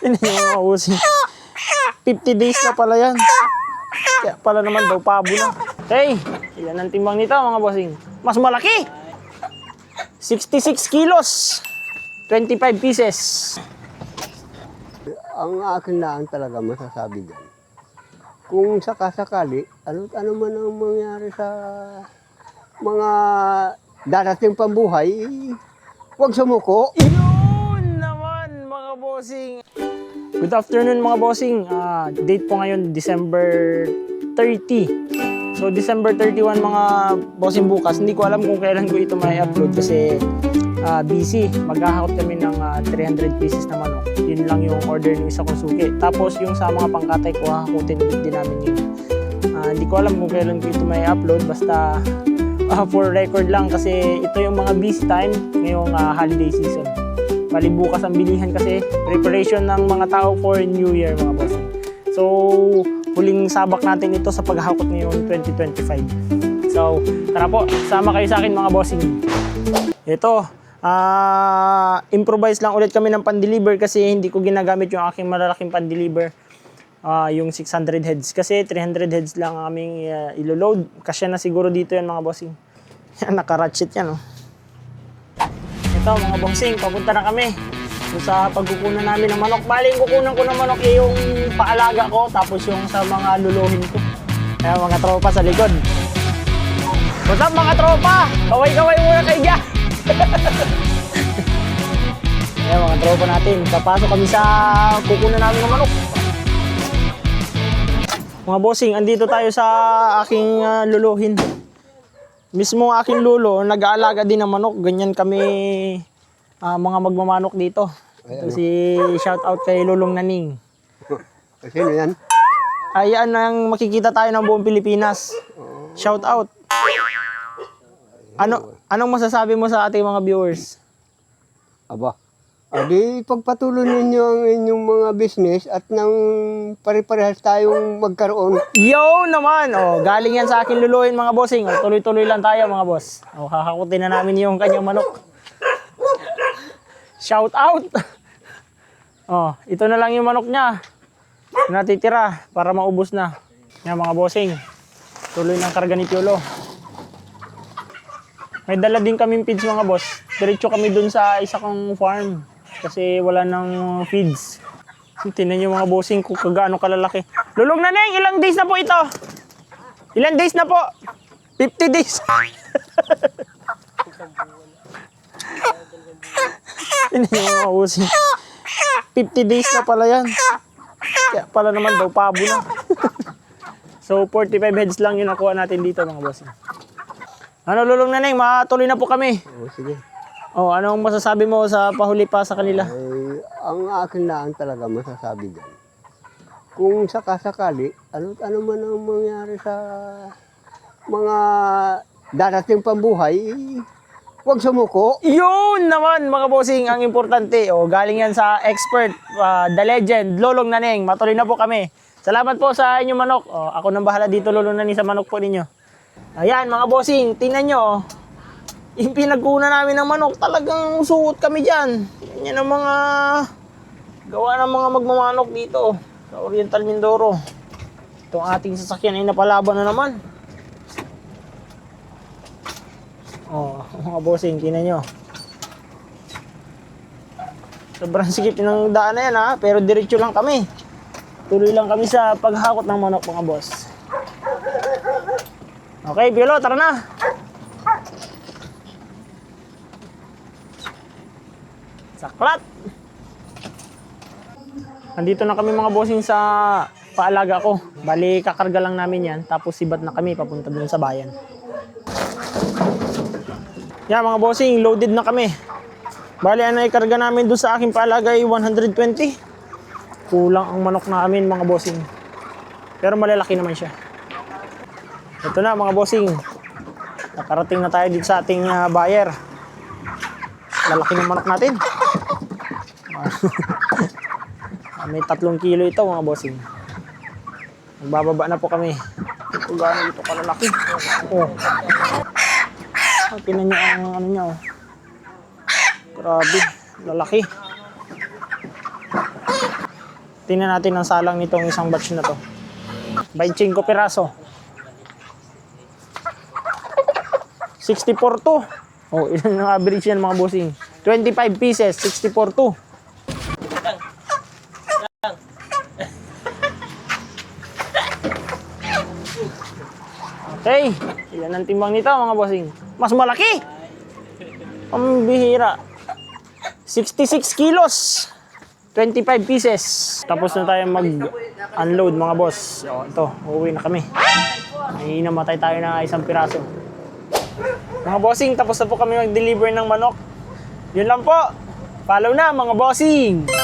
Hindi nyo mausin. 50 days na pala yan. Kaya pala naman daw pabo na. Okay, ilan ang timbang nito mga bossing? Mas malaki! 66 kilos. 25 pieces. Ang akin lang talaga masasabi dyan. Kung sakasakali, ano man ang mangyari sa mga darating pambuhay, huwag sumuko. Yun naman mga bossing. Good afternoon mga bossing. Date po ngayon December 30. So December 31 mga bossing bukas. Hindi ko alam kung kailan ko ito may upload kasi busy. Maghahakot kami ng 300 pieces na manok. Yun lang yung order ng isa kong suki. Tapos yung sa mga pangkatay ko, hahakutin ulit din namin yun. Hindi ko alam kung kailan ko ito may upload. Basta for record lang kasi ito yung mga busy time ngayong holiday season. Bali bukas ang bilihan kasi preparation ng mga tao for New Year mga boss. So huling sabak natin ito sa paghahakot ngayong 2025. So tara po, sama kayo sa akin mga bossing. Ito, improvise lang ulit kami ng pan-deliver kasi hindi ko ginagamit yung aking malalaking pan-deliver. Yung 600 heads kasi 300 heads lang ang aming ilo-load. Kasya na siguro dito yan mga bossing. Yan, naka-ratchet yan oh. Ito mga bossing, papunta na kami sa pagkukunan namin ng manok. Bali, kukunan ko ng manok yung paalaga ko tapos yung sa mga luluhin ko. Kaya mga tropa sa likod. What's up mga tropa? Kaway-kaway muna kayo dyan. Ayan mga tropa natin. Papasok kami sa kukunan namin ng manok. Mga bossing, andito tayo sa aking luluhin. Mismo aking lulo, nag-aalaga din ng manok. Ganyan kami mga magmamanok dito. Ito si shout out kay Lulong Naning. Sino yan? Ayan ang makikita tayo ng buong Pilipinas. Shout out. Anong masasabi mo sa ating mga viewers? Aba, adi pagpatuloy ninyo ang inyong mga business at nang pare-parehas tayong magkaroon. Yo naman! Oh, galing yan sa akin luluhin mga bossing. Oh, tuloy-tuloy lang tayo mga boss. Oh, hahakutin na namin yung kanyang manok. Shout out! Oh, ito na lang yung manok niya. Natitira para maubos na. Yan mga bossing. Tuloy ng karga ni Piolo. May dala din kaming feeds mga boss. Diretso kami dun sa isa kong farm. Kasi wala nang feeds. Tingnan nyo mga bossing kung gaano kalalaki. Lulong na Neng, ilang days na po ito? Ilang days na po? 50 days. Tingnan nyo mga bossing. 50 days na pala yan. Kaya pala naman daw pabo na. So 45 heads lang yung nakuha natin dito mga bossing. Ano Lulong na Neng, matuloy na po kami. Sige. Oh, anong masasabi mo sa pahuli pa sa kanila? Ay, ang akin lang talaga masasabi dyan. Kung sakasakali, ano man ang mangyari sa mga darating pambuhay, huwag sumuko. Yun naman mga bossing, ang importante. Oh, galing yan sa expert, the legend, Lulong Naning. Matuloy na po kami. Salamat po sa inyong manok. Oh, ako nang bahala dito Lulong Naning sa manok po ninyo. Ayan mga bossing, tingnan nyo. Yung pinagkunan namin ng manok, talagang suot kami dyan. Yan ang mga gawa ng mga magmamanok dito sa Oriental Mindoro. Itong ating sasakyan ay napalaban na naman. Oh, mga bossing, tingnan nyo. Sobrang sikip ng daan na yan ha, pero diretso lang kami. Tuloy lang kami sa paghakot ng manok mga boss. Okay, Piolo, tara na. Saklat! Andito na kami mga bossing sa paalaga ko. Bali, kakarga lang namin yan. Tapos sibat na kami papunta dun sa bayan. Yan mga bossing, loaded na kami. Bali, ano ikarga namin dun sa aking paalaga ay 120. Kulang ang manok namin mga bossing. Pero malalaki naman siya. Ito na mga bossing. Nakarating na tayo dito sa ating buyer. Lalaki ng manok natin. May 3 kilo ito mga bossing. Magbababa na po kami. Ito gano'n ito kalalaki. Oh. Tinan nyo ang ano niya oh. Grabe. Lalaki. Tingnan natin ang salang nitong isang batch na to. 25 piraso. 64 to. Oh, ilan ang average yan mga bossing? 25 pieces, 64 to. Okay, ilan ang timbang nito mga bossing? Mas malaki! Pambihira. 66 kilos. 25 pieces. Tapos na tayo mag-unload mga boss. O, ito, uuwi na kami. Ay, namatay tayo na isang piraso. Mga bossing, tapos na po kami mag-deliver ng manok. Yun lang po. Follow na mga bossing!